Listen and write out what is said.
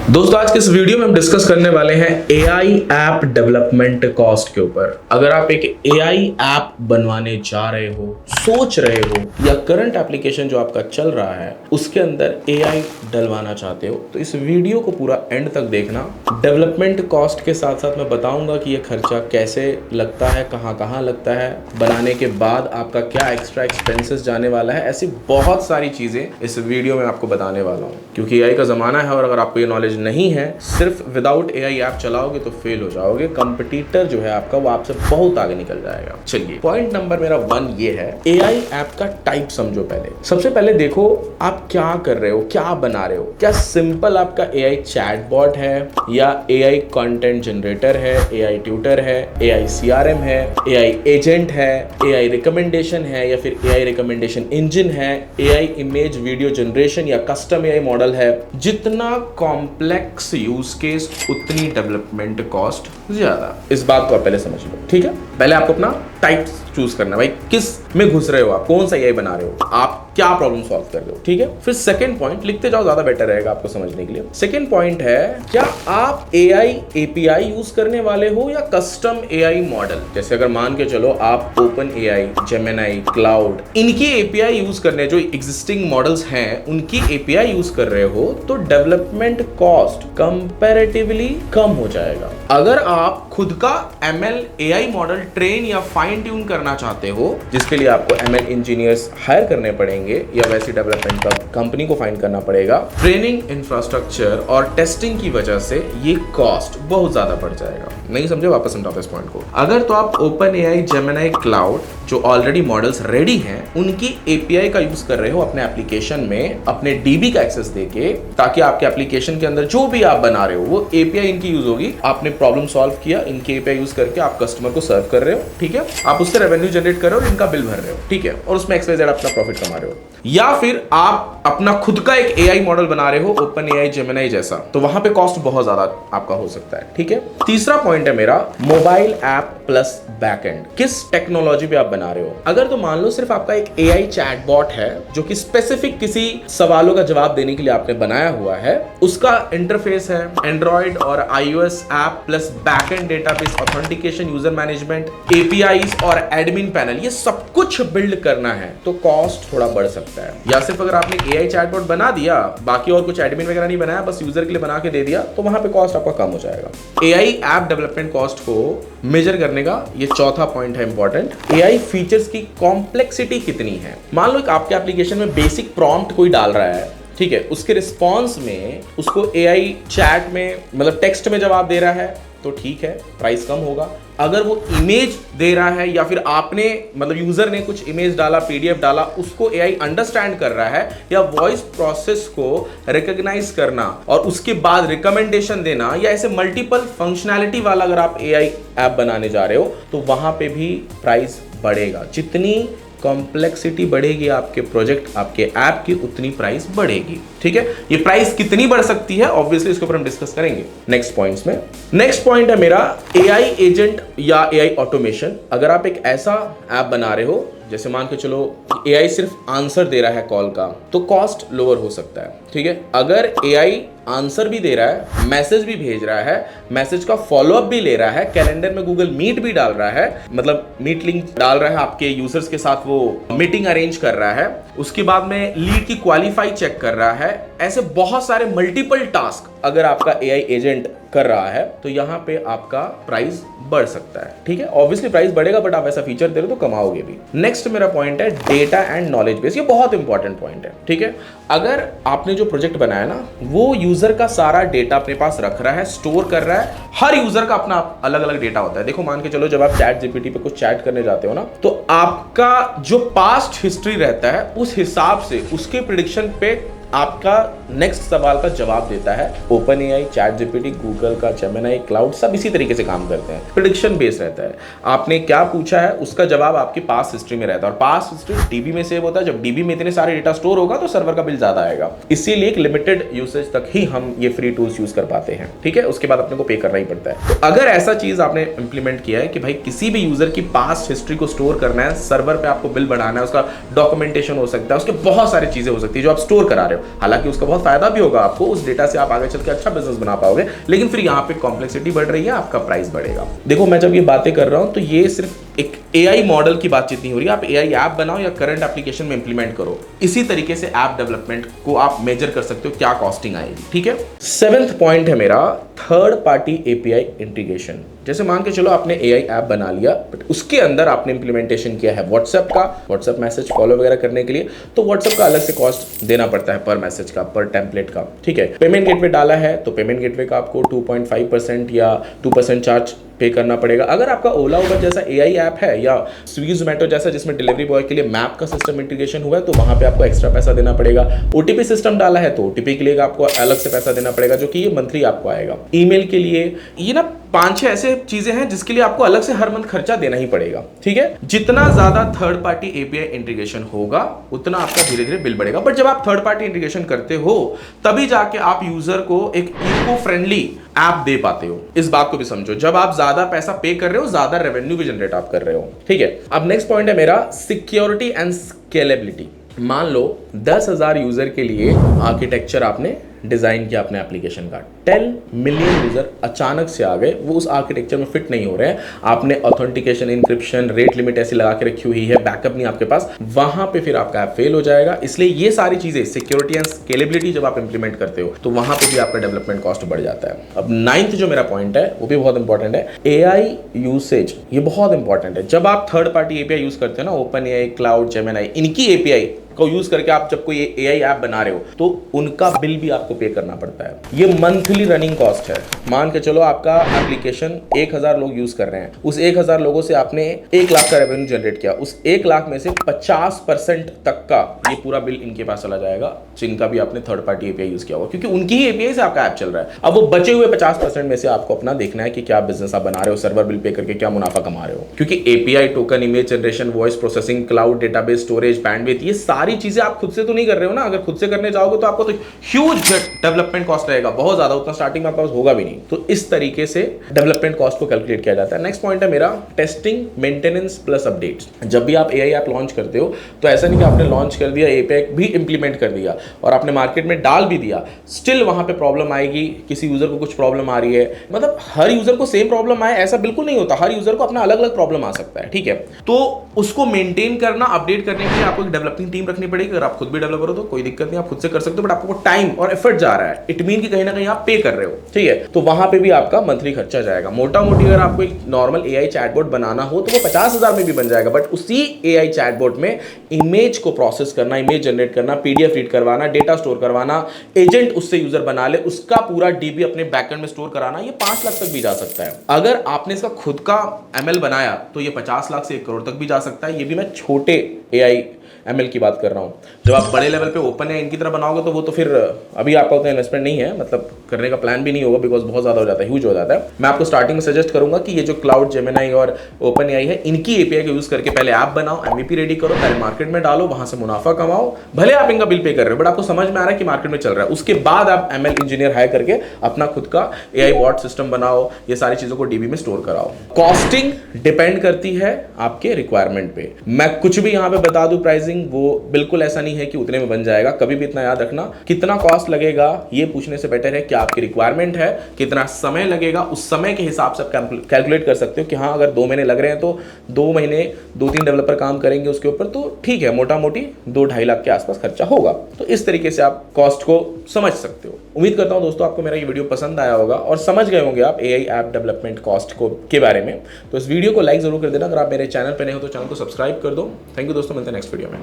दोस्तों आज के इस वीडियो में हम डिस्कस करने वाले हैं एआई ऐप डेवलपमेंट कॉस्ट के ऊपर। अगर आप एक एआई ऐप बनवाने जा रहे हो, सोच रहे हो या करंट एप्लीकेशन जो आपका चल रहा है उसके अंदर एआई डलवाना चाहते हो तो इस वीडियो को पूरा एंड तक देखना। डेवलपमेंट कॉस्ट के साथ साथ मैं बताऊंगा कि ये खर्चा कैसे लगता है, कहाँ कहाँ लगता है, बनाने के बाद आपका क्या एक्स्ट्रा एक्सपेंसेस जाने वाला है। ऐसी बहुत सारी चीजें इस वीडियो में आपको बताने वाला हूँ क्योंकि एआई का जमाना है और अगर आपको ये नॉलेज नहीं है, सिर्फ विदाउट एआई ऐप चलाओगे तो फेल हो जाओगे। कंपटीटर जो है आपका वो आपसे बहुत आगे निकल जाएगा। चलिए पॉइंट नंबर मेरा 1 ये है, एआई ऐप का टाइप समझो। पहले सबसे पहले देखो आप क्या कर रहे हो, क्या बना रहे हो। क्या सिंपल आपका एआई चैटबॉट है या एआई कंटेंट जनरेटर है, एआई ट्यूटर है, एआई सीआरएम है, एआई एजेंट है, एआई रिकमेंडेशन है या फिर एआई रिकमेंडेशन इंजन है, एआई इमेज वीडियो जनरेशन या कस्टम एआई मॉडल है। जितना कॉम्प्लेक्स यूज केस उतनी डेवलपमेंट कॉस्ट ज्यादा। इस बात को आप पहले समझ लो, ठीक है। पहले आपको अपना टाइप चूज करना है, भाई किस में घुस रहे हो आप, कौन सा एआई बना रहे हो, आप क्या प्रॉब्लम सॉल्व कर रहे हो, ठीक है। फिर सेकंड पॉइंट लिखते जाओ, ज्यादा बेटर रहेगा आपको समझने के लिए। सेकंड पॉइंट है, क्या आप एआई एपीआई यूज करने वाले हो या कस्टम एआई मॉडल। जैसे अगर मान के चलो आप ओपन एआई, जेमिनी, क्लाउड, इनकी एपीआई यूज करने, जो एग्जिस्टिंग मॉडल्स हैं उनकी एपीआई यूज कर रहे हो तो डेवलपमेंट कॉस्ट कंपैरेटिवली कम हो जाएगा। अगर आप खुद का एमएल एआई मॉडल ट्रेन या फाइन ट्यून करना चाहते हो, जिसके लिए आपको एमएल इंजीनियर्स हायर करने पड़ेंगे या वैसी डेवलपमेंट का कंपनी को फाइंड करना पड़ेगा, ट्रेनिंग इंफ्रास्ट्रक्चर और टेस्टिंग की वजह से ये कॉस्ट बहुत ज्यादा बढ़ जाएगा। नहीं समझे, वापस समझाओ इस पॉइंट को। अगर तो आप ओपन एआई, जेमिनी, क्लाउड जो ऑलरेडी मॉडल्स रेडी हैं उनकी एपीआई का यूज कर रहे हो अपने एप्लीकेशन में, अपने डीबी का एक्सेस देके, ताकि आपके एप्लीकेशन के अंदर जो भी आप बना रहे हो वो एपीआई इनकी यूज होगी। आपने प्रॉब्लम सॉल्व किया, इनके एपीआई यूज करके आप कस्टमर को सर्व कर रहे हो, ठीक है। आप उससे रेवेन्यू जनरेट कर रहे हो, इनका बिल भर रहे हो, ठीक है, और उसमें एक्सवाइजेड अपना प्रॉफिट कमा रहे हो। या फिर आप अपना खुद का एक एआई मॉडल बना रहे हो, ओपन एआई, जेमिनी जैसा, तो वहां पे कॉस्ट बहुत ज्यादा आपका हो सकता है, ठीक है। तीसरा पॉइंट है मेरा, मोबाइल ऐप प्लस बैकएंड। किस टेक्नोलॉजी पे आप बना रहे हो। अगर तो मान लो सिर्फ आपका एक एआई चैटबॉट है जो कि स्पेसिफिक किसी सवालों का जवाब देने के लिए आपने बनाया हुआ है, उसका इंटरफेस है एंड्रॉइड और iOS app plus backend database, authentication, user management, APIs और एडमिन पैनल, ये सब कुछ बिल्ड करना है तो कॉस्ट थोड़ा बढ़ सकता है। या सिर्फ अगर आपने एआई चैटबॉट बना दिया, बाकी और कुछ एडमिन वगैरह नहीं बनाया, बस यूजर के लिए बना के दे दिया, तो वहां पे कॉस्ट आपका कम हो जाएगा। एआई ऐप डेवलपमेंट कॉस्ट को मेजर करने का ये चौथा पॉइंट है इंपॉर्टेंट, एआई फीचर्स की कॉम्प्लेक्सिटी कितनी है। मान लो आपके एप्लीकेशन में बेसिक प्रॉम्प्ट कोई डाल रहा है, ठीक है, उसके रिस्पॉन्स में उसको एआई चैट में मतलब टेक्स्ट में जवाब दे रहा है तो ठीक है, प्राइस कम होगा। अगर वो इमेज दे रहा है या फिर आपने मतलब यूजर ने कुछ इमेज डाला, पीडीएफ डाला, उसको एआई अंडरस्टैंड कर रहा है या वॉइस प्रोसेस को रिकॉग्नाइज करना और उसके बाद रिकमेंडेशन देना, या ऐसे मल्टीपल फंक्शनैलिटी वाला अगर आप एआई ऐप बनाने जा रहे हो तो वहां पे भी प्राइस बढ़ेगा। जितनी कॉम्प्लेक्सिटी बढ़ेगी आपके प्रोजेक्ट, आपके ऐप की, उतनी प्राइस बढ़ेगी, ठीक है। ये प्राइस कितनी बढ़ सकती है ऑब्वियसली इसके ऊपर हम डिस्कस करेंगे नेक्स्ट पॉइंट्स में। नेक्स्ट पॉइंट है मेरा, एआई एजेंट या एआई ऑटोमेशन। अगर आप एक ऐसा ऐप बना रहे हो, जैसे मान के चलो एआई सिर्फ आंसर दे रहा है कॉल का, तो कॉस्ट लोअर हो सकता है, ठीक है। अगर एआई आंसर भी दे रहा है, मैसेज भी भेज रहा है, मैसेज का फॉलोअप भी ले रहा है, कैलेंडर में गूगल मीट भी डाल रहा है, मतलब मीट लिंक डाल रहा है, आपके यूजर्स के साथ वो मीटिंग अरेंज कर रहा है, उसके बाद में लीड की क्वालिफाई चेक कर रहा है, ऐसे बहुत सारे मल्टीपल टास्क अगर आपका एआई एजेंट कर रहा है तो यहाँ पे आपका प्राइस बढ़ सकता है, ठीक है। ऑब्वियसली प्राइस बढ़ेगा बट आप ऐसा फीचर दे रहे हो तो कमाओगे भी। नेक्स्ट मेरा पॉइंट है डेटा एंड नॉलेज बेस। ये बहुत इंपॉर्टेंट पॉइंट है, ठीक है। अगर आपने जो प्रोजेक्ट बनाया ना वो यूजर का सारा डेटा अपने पास रख रहा है, स्टोर कर रहा है, हर यूजर का अपना अलग अलग डेटा होता है। देखो मान के चलो जब आप चैट जीपीटी पे कुछ चैट करने जाते हो ना, तो आपका जो पास्ट हिस्ट्री रहता है उस हिसाब से उसके प्रेडिक्शन पे आपका नेक्स्ट सवाल का जवाब देता है। Open AI, chat GPT, Google का जेमिनी, क्लाउड सब इसी तरीके से काम करते हैं, प्रेडिक्शन बेस रहता है। आपने क्या पूछा है उसका जवाब आपकी पास्ट हिस्ट्री में रहता है और पास्ट हिस्ट्री डीबी में सेव होता है। जब डीबी में इतने सारे डेटा स्टोर होगा तो सर्वर का बिल ज्यादा आएगा, इसीलिए एक लिमिटेड यूसेज तक ही हम ये फ्री टूल्स यूज कर पाते हैं, ठीक है। उसके बाद अपने को पे करना ही पड़ता है। तो अगर ऐसा चीज आपने इंप्लीमेंट किया है कि भाई किसी भी यूजर की पास्ट हिस्ट्री को स्टोर करना है, सर्वर पे आपको बिल बढ़ाना है, उसका डॉक्यूमेंटेशन हो सकता है, उसके बहुत सारी चीजें हो सकती है जो आप स्टोर करा रहे हो, हो। हालांकि उसका बहुत फायदा भी होगा आपको, उस डेटा से आप आगे चल के अच्छा बिजनेस बना पाओगे, लेकिन फिर यहाँ पे कॉम्प्लेक्सिटी बढ़ रही है, आपका प्राइस बढ़ेगा। देखो मैं जब ये बातें कर रहा हूं तो ये सिर्फ एक एआई मॉडल की बातचीत नहीं हो रही है। आप एआई ऐप बनाओ या करंट एप्लीकेशन में इंप्लीमेंट करो, इसी तरीके से ऐप डेवलपमेंट को आप मेजर कर सकते हो क्या कॉस्टिंग आएगी। ठीक है, 7th पॉइंट है मेरा थर्ड पार्टी एपीआई इंटीग्रेशन। जैसे मान के चलो आपने एआई ऐप बना लिया, बट उसके अंदर आपने इंप्लीमेंटेशन किया है व्हाट्सएप का, व्हाट्सएप मैसेज फॉलो वगैरह करने के लिए, तो व्हाट्सएप का अलग से कॉस्ट देना पड़ता है पर मैसेज का, पर टेम्पलेट का। ठीक है, पेमेंट गेटवे डाला है तो पेमेंट गेटवे का आपको 2.5% या 2% चार्ज पे करना पड़ेगा। अगर आपका ओला उबर जैसा एआई ऐप है या स्विगी जोमेटो जैसा जिसमें डिलीवरी बॉय के लिए मैप का सिस्टम इंटीग्रेशन हुआ है, तो वहां पे आपको एक्स्ट्रा पैसा देना पड़ेगा। ओटीपी सिस्टम डाला है तो ओटीपी के लिए आपको अलग से पैसा देना पड़ेगा, जो कि ये मंथली आपको आएगा। ईमेल के लिए ये ना 5-6 ऐसे चीजें हैं जिसके लिए आपको अलग से हर मंथ खर्चा देना ही पड़ेगा। ठीक है, जितना ज्यादा थर्ड पार्टी एपीआई इंटीग्रेशन होगा उतना आपका धीरे धीरे बिल बढ़ेगा। बट जब आप थर्ड पार्टी इंटीग्रेशन करते हो तभी जाके आप यूजर को एक इको फ्रेंडली ऐप दे पाते हो। इस बात को भी समझो, जब आप ज्यादा पैसा पे कर रहे हो ज्यादा रेवेन्यू भी जनरेट आप कर रहे हो। ठीक है, अब नेक्स्ट पॉइंट है मेरा सिक्योरिटी एंड स्केलेबिलिटी। मान लो 10,000 यूजर के लिए आर्किटेक्चर आपने डिजाइन किया अपने एप्लीकेशन का, 10 मिलियन यूजर अचानक से आ गए, वो उस आर्किटेक्चर में फिट नहीं हो रहे हैं। आपने ऑथेंटिकेशन, इंक्रिप्शन, रेट लिमिट ऐसी लगा के रखी हुई है, बैकअप नहीं आपके पास, वहां पे फिर आपका ऐप फेल हो जाएगा। इसलिए ये सारी चीजें सिक्योरिटी एंड स्केलेबिलिटी जब आप इंप्लीमेंट करते हो तो वहां पे भी आपका डेवलपमेंट कॉस्ट बढ़ जाता है। अब 9th जो मेरा पॉइंट है वो भी बहुत इंपॉर्टेंट है, एआई यूसेज। ये बहुत इंपॉर्टेंट है। जब आप थर्ड पार्टी एपीआई यूज करते हो ना, ओपन एआई, क्लाउड, जेमिनी, इनकी एपीआई को यूज करके आप जब कोई एआई ऐप बना रहे हो तो उनका बिल भी आपको पे करना पड़ता है। ये मंथली रनिंग कॉस्ट है। मान के चलो आपका एप्लीकेशन 1000 लोग यूज कर रहे हैं, उस 1000 लोगों से आपने 1 लाख का रेवेन्यू जनरेट किया, उस 1 लाख में से 50% तक का ये पूरा बिल इनके पास चला जाएगा, जिनका भी आपने थर्ड पार्टी एपीआई यूज किया होगा, क्योंकि उनकी ही एपीआई से आपका ऐप चल रहा है। अब वो बचे हुए 50% में से आपको अपना देखना है कि क्या बिजनेस आप बना रहे हो, सर्वर बिल पे करके क्या मुनाफा कमा रहे हो। क्योंकि API, token, image generation, voice processing, cloud, database, storage, bandwidth, ये सारी चीजें आप खुद से तो नहीं कर रहे हो ना। अगर खुद से करने जाओगे तो आपको तो ह्यूज डेवलपमेंट कॉस्ट रहेगा, बहुत ज्यादा, उतना स्टार्टिंग में आपके पास होगा भी नहीं। तो इस तरीके से डेवलपमेंट कॉस्ट को कैलकुलेट किया जाता है। नेक्स्ट पॉइंट है मेरा टेस्टिंग, मेंटेनेंस प्लस अपडेट्स। जब भी आप एआई ऐप लॉन्च करते हो तो ऐसा नहीं कि आपने लॉन्च कर दिया, एपीआई भी इंप्लीमेंट कर दिया और आपने मार्केट में डाल भी दिया, स्टिल वहां पे प्रॉब्लम आएगी, किसी यूजर को कुछ प्रॉब्लम आ रही है। मतलब हर यूजर को सेम प्रॉब्लम आए ऐसा बिल्कुल नहीं होता, हर यूजर को अपना अलग अलग प्रॉब्लम आ सकता है। ठीक है, तो उसको मेंटेन करना, अपडेट करने के लिए आपको एक डेवलपिंग टीम रखनी पड़ेगी। अगर आप खुद भी डेवलपर हो तो कोई दिक्कत नहीं, आप खुद से कर सकते हो, बट आपको टाइम और एफर्ट जा रहा है, इट मीन कि कहीं ना कहीं आप पे कर रहे हो। ठीक है, तो वहां पे भी आपका मंथली खर्चा जाएगा। मोटा मोटी अगर आपको एक नॉर्मल एआई चैटबॉट बनाना हो तो वो 50,000 में भी बन जाएगा, बट उसी एआई चैटबॉट में इमेज को प्रोसेस करना, इमेज जनरेट करना, पीडीएफ रीड करवाना, डेटा स्टोर करवाना, एजेंट उससे यूजर बना ले, उसका पूरा डीबी अपने बैकएंड में स्टोर कराना, ये 5 लाख तक भी जा सकता है। अगर आपने इसका खुद का एमएल बनाया तो ये 50 लाख से 1 करोड़ तक भी जा सकता है। ये भी मैं छोटे एआई एमएल की बात कर रहा हूं। जब आप बड़े लेवल पे ओपन है इनकी तरह बनाओगे तो वो तो फिर अभी आपका उतना इन्वेस्टमेंट नहीं है, मतलब करने का प्लान भी नहीं होगा, बिकॉज बहुत ज्यादा हो जाता है, ह्यूज हो जाता है। मैं आपको स्टार्टिंग में सजेस्ट करूंगा कि ये जो क्लाउड, जेमिनी और ओपन एआई है, इनकी एपीआई को यूज करके पहले ऐप बनाओ, एमवीपी रेडी करो, पहले मार्केट में डालो, वहां से मुनाफा कमाओ। भले आप इनका बिल पे कर रहे हो बट आपको समझ में आ रहा है कि मार्केट में चल रहा है, उसके बाद आप एमएल इंजीनियर हायर करके अपना खुद का एआई बॉट सिस्टम बनाओ, ये सारी चीजों को डीबी में स्टोर कराओ। कॉस्टिंग डिपेंड करती है आपके रिक्वायरमेंट पे। मैं कुछ भी यहां पे बता दूं प्राइसिंग, वो बिल्कुल ऐसा नहीं है कि उतने में बन जाएगा। कभी भी इतना याद रखना, कितना कॉस्ट लगेगा ये पूछने से बेटर है कि आपकी रिक्वायरमेंट है, कितना समय लगेगा, उस समय के हिसाब से आप कैलकुलेट कर सकते हो कि हाँ अगर 2 महीने लग रहे हैं तो 2 महीने 2-3 डेवलपर काम करेंगे उसके ऊपर, तो ठीक है, मोटा मोटी 2-2.5 लाख के आसपास खर्चा होगा। तो इस तरीके से आप कॉस्ट को समझ सकते हो। उम्मीद करता हूं दोस्तों आपको मेरा ये वीडियो पसंद आया होगा और समझ गए होंगे आप एआई ऐप डेवलपमेंट कॉस्ट को के बारे में। तो इस वीडियो को लाइक जरूर कर देना। अगर आप मेरे चैनल पर नए हो तो चैनल को सब्सक्राइब कर दो। थैंक यू दोस्तों, मिलते हैं नेक्स्ट वीडियो में।